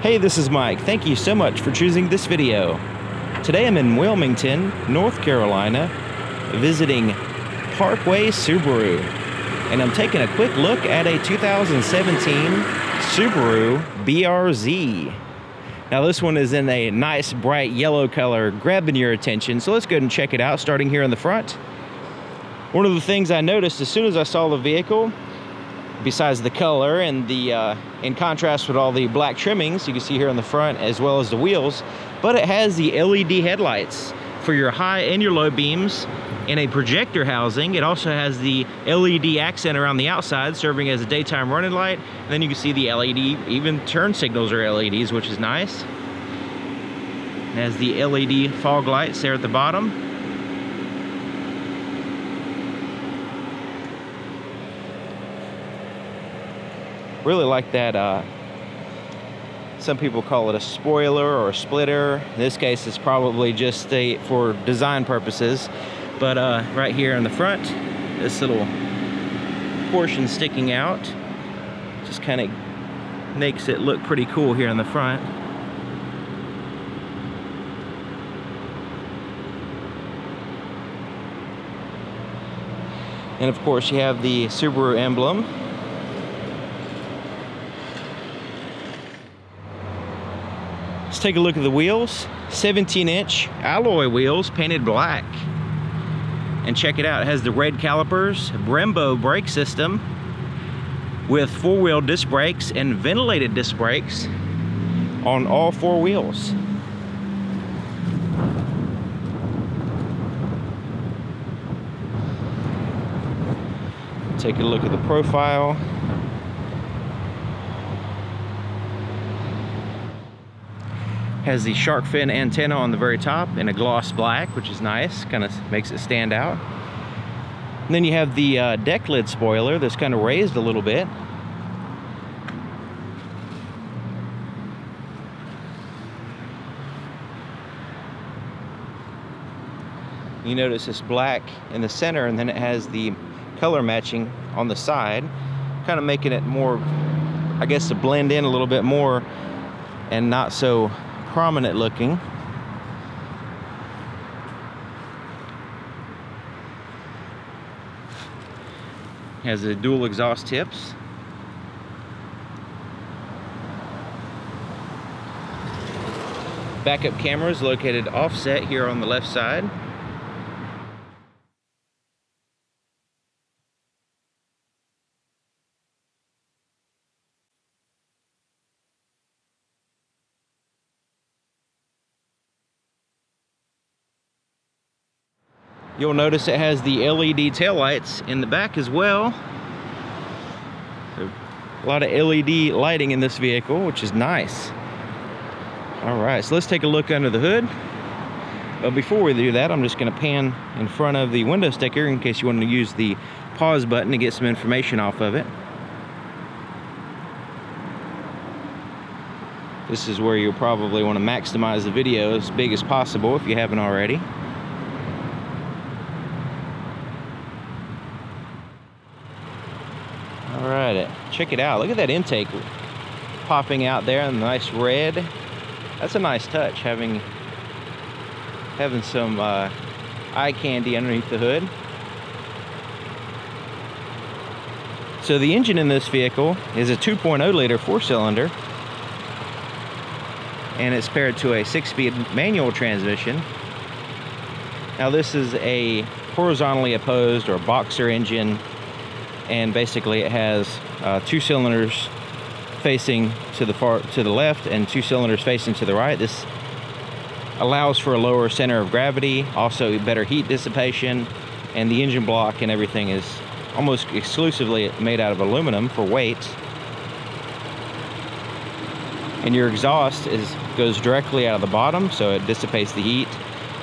Hey, this is Mike. Thank you so much for choosing this video. Today I'm in Wilmington, North Carolina, visiting Parkway Subaru. And I'm taking a quick look at a 2017 Subaru BRZ. Now this one is in a nice bright yellow color, grabbing your attention. So let's go ahead and check it out, starting here in the front. One of the things I noticed as soon as I saw the vehicle, besides the color and the in contrast with all the black trimmings you can see here on the front as well as the wheels, but it has the LED headlights for your high and your low beams in a projector housing. It also has the LED accent around the outside serving as a daytime running light, and then you can see the LED, even turn signals are LEDs, which is nice. It has the LED fog lights there at the bottom. Really like that, some people call it a spoiler or a splitter. In this case, it's probably just for design purposes. But right here in the front, this little portion sticking out just kind of makes it look pretty cool here in the front. And of course, you have the Subaru emblem. Let's take a look at the wheels. 17-inch alloy wheels painted black. And check it out, it has the red calipers, Brembo brake system with four-wheel disc brakes and ventilated disc brakes on all four wheels. Take a look at the profile. Has the shark fin antenna on the very top in a gloss black, which is nice, kind of makes it stand out. And then you have the deck lid spoiler that's kind of raised a little bit. You notice it's black in the center, and then it has the color matching on the side, kind of making it more, I guess, to blend in a little bit more and not so prominent looking. Has the dual exhaust tips. Backup cameras located offset here on the left side. You'll notice it has the LED taillights in the back as well. A lot of LED lighting in this vehicle, which is nice. All right, so let's take a look under the hood. But before we do that, I'm just going to pan in front of the window sticker in case you want to use the pause button to get some information off of it. This is where you'll probably want to maximize the video as big as possible if you haven't already. All right, check it out. Look at that intake popping out there in the nice red. That's a nice touch, having some eye candy underneath the hood. So the engine in this vehicle is a 2.0 liter four-cylinder, and it's paired to a 6-speed manual transmission. Now this is a horizontally opposed or boxer engine, and basically it has two cylinders facing to the left and two cylinders facing to the right. This allows for a lower center of gravity, also better heat dissipation, and the engine block and everything is almost exclusively made out of aluminum for weight. And your exhaust goes directly out of the bottom, so it dissipates the heat.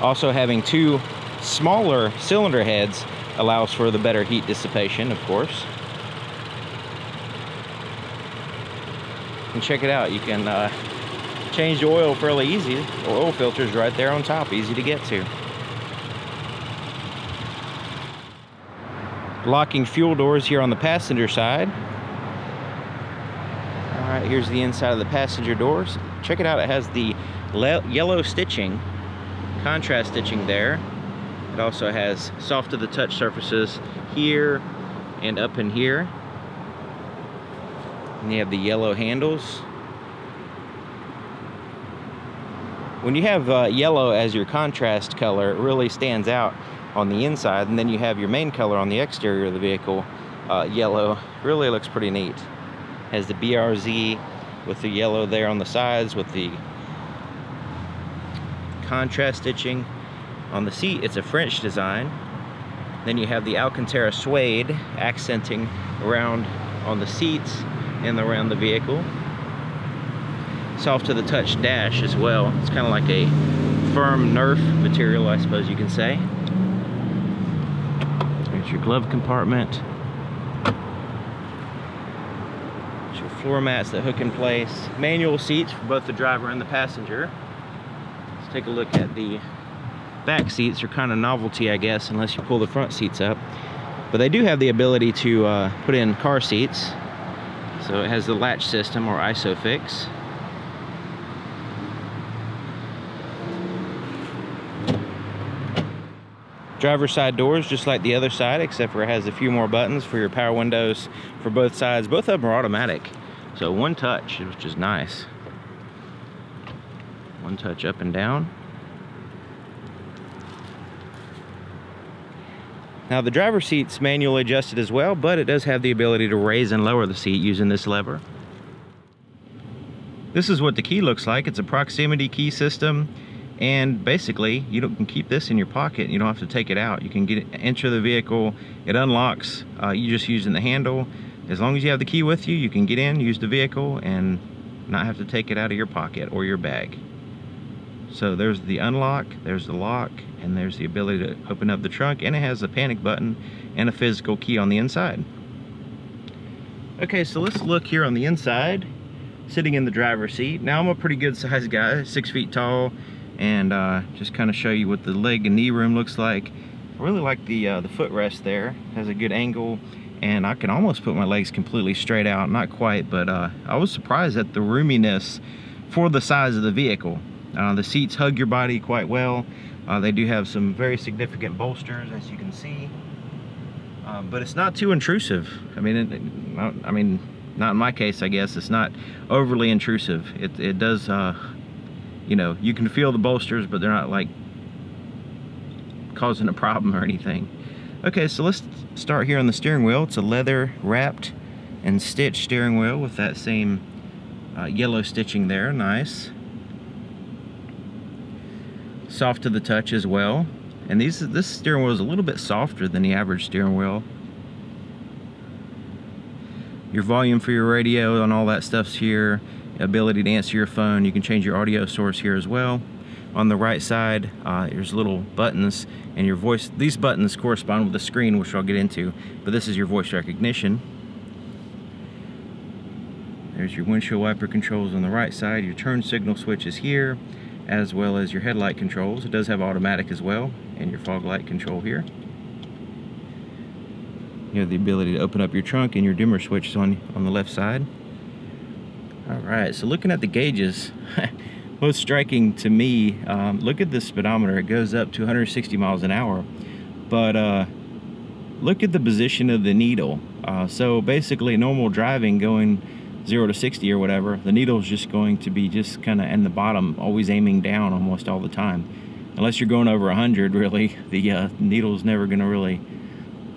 Also, having two smaller cylinder heads allows for the better heat dissipation, of course. And check it out, you can change the oil fairly easy. The oil filter's right there on top, easy to get to. Locking fuel doors here on the passenger side. Alright, here's the inside of the passenger doors. Check it out, it has the yellow stitching, contrast stitching there. It also has soft to the touch surfaces here and up in here. And you have the yellow handles. When you have yellow as your contrast color, it really stands out on the inside, and then you have your main color on the exterior of the vehicle, yellow. Really looks pretty neat. Has the BRZ with the yellow there on the sides with the contrast stitching. On the seat, it's a French design. Then you have the Alcantara suede accenting around on the seats and around the vehicle. Soft to the touch dash as well. It's kind of like a firm Nerf material, I suppose you can say. There's your glove compartment. Floor mats that hook in place. Manual seats for both the driver and the passenger. Let's take a look at the back seats. They're kind of novelty, I guess, unless you pull the front seats up. But they do have the ability to put in car seats. So it has the latch system or ISOFIX. Driver's side doors, just like the other side, except for it has a few more buttons for your power windows for both sides. Both of them are automatic. So one touch, which is nice. One touch up and down. Now the driver's seat's manually adjusted as well, but it does have the ability to raise and lower the seat using this lever. This is what the key looks like. It's a proximity key system, and basically you can keep this in your pocket. You don't have to take it out. You can enter the vehicle. It unlocks. You just using the handle. As long as you have the key with you, you can get in, use the vehicle, and not have to take it out of your pocket or your bag. So there's the unlock, there's the lock, and there's the ability to open up the trunk, and it has a panic button and a physical key on the inside. Okay, so let's look here on the inside, sitting in the driver's seat. Now I'm a pretty good sized guy, 6 feet tall, and just kind of show you what the leg and knee room looks like. I really like the footrest there. It has a good angle. And I can almost put my legs completely straight out, not quite, but I was surprised at the roominess for the size of the vehicle. The seats hug your body quite well. They do have some very significant bolsters, as you can see, but it's not too intrusive. I mean, not in my case, I guess. It's not overly intrusive. It does, you know, you can feel the bolsters, but they're not like causing a problem or anything. Okay, so let's start here on the steering wheel. It's a leather wrapped and stitched steering wheel with that same yellow stitching there. Nice. Soft to the touch as well. And this steering wheel is a little bit softer than the average steering wheel. Your volume for your radio and all that stuff's here. Ability to answer your phone. You can change your audio source here as well. On the right side, there's little buttons, and your voice. These buttons correspond with the screen, which I'll get into, but this is your voice recognition. There's your windshield wiper controls on the right side. Your turn signal switch is here, as well as your headlight controls. It does have automatic as well, and your fog light control here. You have the ability to open up your trunk, and your dimmer switch is on the left side. Alright, so looking at the gauges, most striking to me, look at this speedometer. It goes up to 160 miles an hour, but look at the position of the needle. So basically normal driving going 0 to 60 or whatever, the needle's just going to be just kind of in the bottom, always aiming down almost all the time. Unless you're going over 100, really, the needle's never going to really,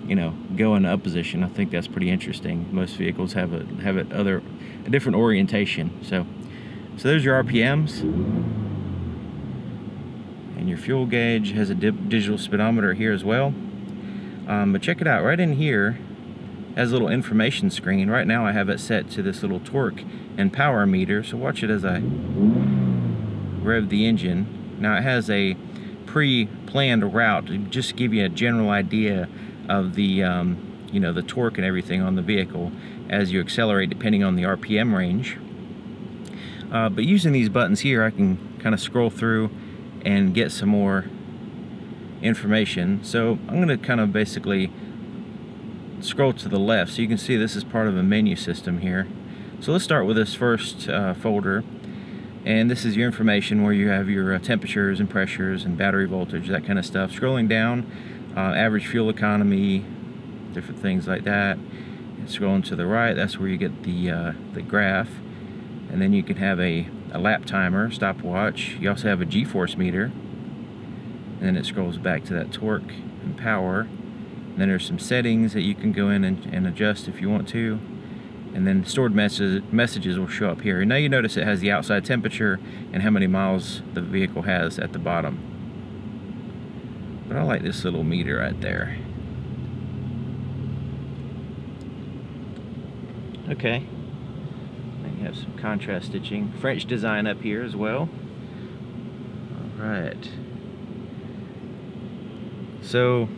you know, go in up position. I think that's pretty interesting. Most vehicles have a different orientation. So there's your RPMs, and your fuel gauge has a digital speedometer here as well. But check it out, right in here has a little information screen. Right now I have it set to this little torque and power meter, so watch it as I rev the engine. Now it has a pre-planned route to just give you a general idea of the you know, the torque and everything on the vehicle as you accelerate depending on the RPM range. But using these buttons here, I can kind of scroll through and get some more information. So I'm going to kind of basically scroll to the left, so you can see this is part of a menu system here. So let's start with this first folder, and this is your information where you have your temperatures and pressures and battery voltage, that kind of stuff. Scrolling down, average fuel economy, different things like that. And scrolling to the right, that's where you get the graph, and then you can have a lap timer, stopwatch. You also have a G-force meter, and then it scrolls back to that torque and power. And then there's some settings that you can go in and adjust if you want to. And then stored messages will show up here. And now you notice it has the outside temperature and how many miles the vehicle has at the bottom. But I like this little meter right there. Okay. Then you have some contrast stitching. French design up here as well. Alright. So,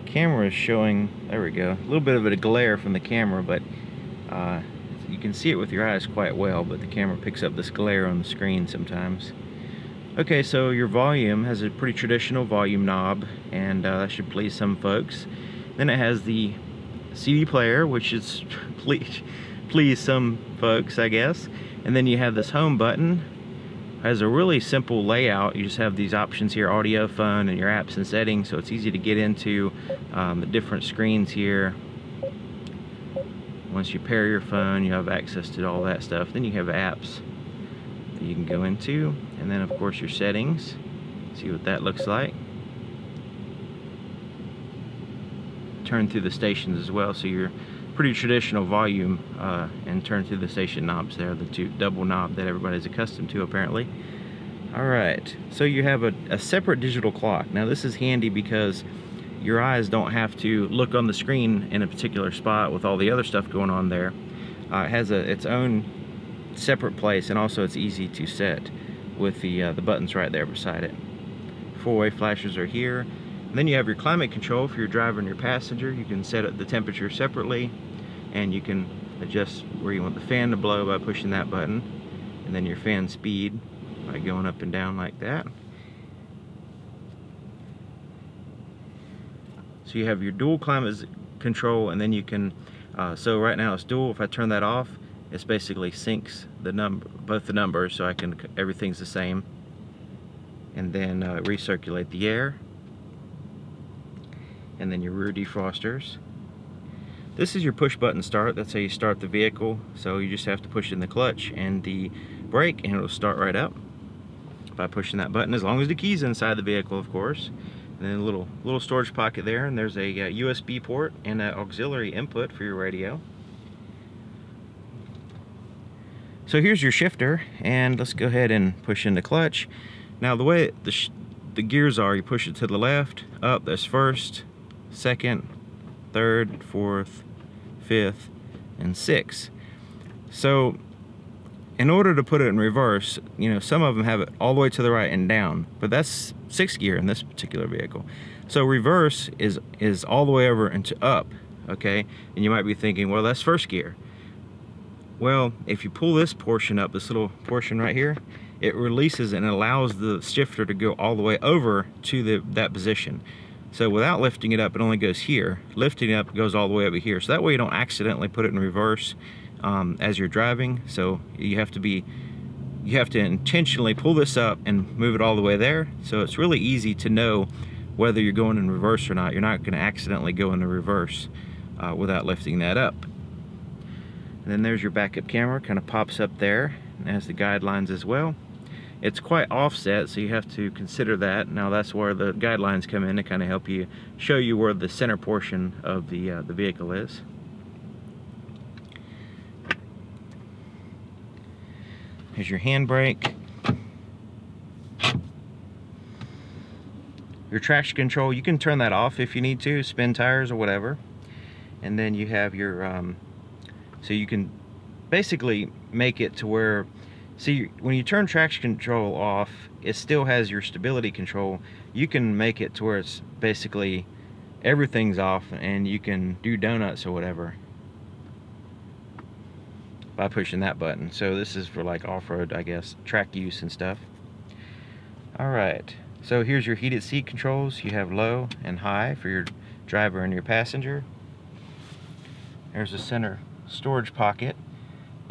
camera is showing, there we go, a little bit of a glare from the camera, but you can see it with your eyes quite well, but the camera picks up this glare on the screen sometimes. Okay, so your volume has a pretty traditional volume knob, and that should please some folks. Then it has the CD player, which is please some folks, I guess. And then you have this home button. It has a really simple layout. You just have these options here, audio, phone, and your apps and settings, so it's easy to get into the different screens here. Once you pair your phone, you have access to all that stuff. Then you have apps that you can go into, and then of course your settings. See what that looks like. Turn through the stations as well, so you're pretty traditional volume and turn through the station knobs there, the two double knob that everybody's accustomed to apparently. Alright, so you have a separate digital clock. Now this is handy because your eyes don't have to look on the screen in a particular spot with all the other stuff going on there. It has its own separate place, and also it's easy to set with the buttons right there beside it. Four-way flashers are here. And then you have your climate control for your driver and your passenger. You can set the temperature separately, and you can adjust where you want the fan to blow by pushing that button, and then your fan speed by going up and down like that. So you have your dual climate control, and then you can, so right now it's dual. If I turn that off, it basically syncs both the numbers, so everything's the same. And then recirculate the air. And then your rear defrosters. This is your push button start. That's how you start the vehicle. So you just have to push in the clutch and the brake, and it'll start right up by pushing that button, as long as the key's inside the vehicle, of course. And then a little storage pocket there, and there's a USB port and an auxiliary input for your radio. So here's your shifter, and let's go ahead and push in the clutch. Now the way the gears are, you push it to the left, up, that's first, second, third, fourth, fifth, and sixth. So in order to put it in reverse, you know, some of them have it all the way to the right and down, but that's sixth gear in this particular vehicle. So reverse is all the way over into up, okay? And you might be thinking, well, that's first gear. Well, if you pull this portion up, this little portion right here, it releases and allows the shifter to go all the way over to that position. So without lifting it up, it only goes here. Lifting it up, it goes all the way over here. So that way you don't accidentally put it in reverse as you're driving. So you have to intentionally pull this up and move it all the way there. So it's really easy to know whether you're going in reverse or not. You're not going to accidentally go into reverse without lifting that up. And then there's your backup camera, kind of pops up there, and has the guidelines as well. It's quite offset, so you have to consider that. Now that's where the guidelines come in to kind of help you, show you where the center portion of the vehicle is. Here's your handbrake. Your traction control, you can turn that off if you need to, spin tires or whatever. And then you have your, so you can basically make it to where, see, when you turn traction control off, it still has your stability control. You can make it to where it's basically everything's off and you can do donuts or whatever by pushing that button. So this is for like off-road, I guess, track use and stuff. Alright, so here's your heated seat controls. You have low and high for your driver and your passenger. There's a center storage pocket.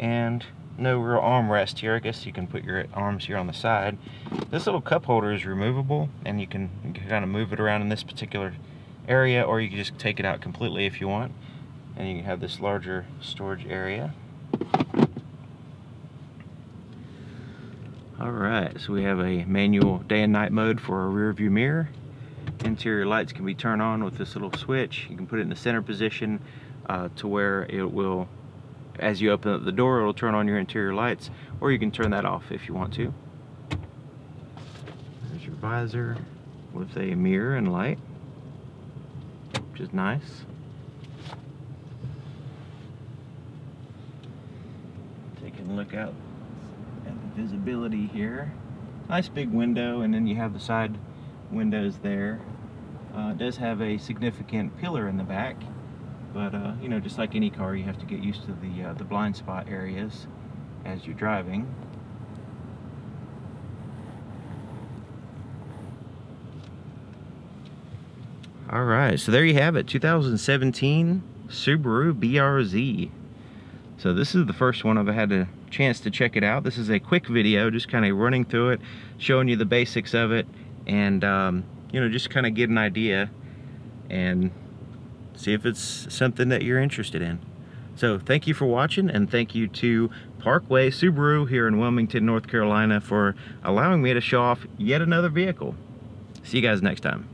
and no real armrest here. I guess you can put your arms here on the side. This little cup holder is removable, and you can kind of move it around in this particular area, or you can just take it out completely if you want, and you can have this larger storage area. Alright, so we have a manual day and night mode for our rear view mirror. Interior lights can be turned on with this little switch. You can put it in the center position to where it will, as you open up the door, it'll turn on your interior lights, or you can turn that off if you want to. There's your visor with a mirror and light, which is nice. Taking a look out at the visibility here. Nice big window, and then you have the side windows there. It does have a significant pillar in the back, but you know, just like any car, you have to get used to the blind spot areas as you're driving. Alright, so there you have it, 2017 Subaru BRZ. So this is the first one I've had a chance to check it out. This is a quick video, just kind of running through it, showing you the basics of it, and you know, just kind of get an idea and see if it's something that you're interested in. So thank you for watching, and thank you to Parkway Subaru here in Wilmington, North Carolina, for allowing me to show off yet another vehicle. See you guys next time.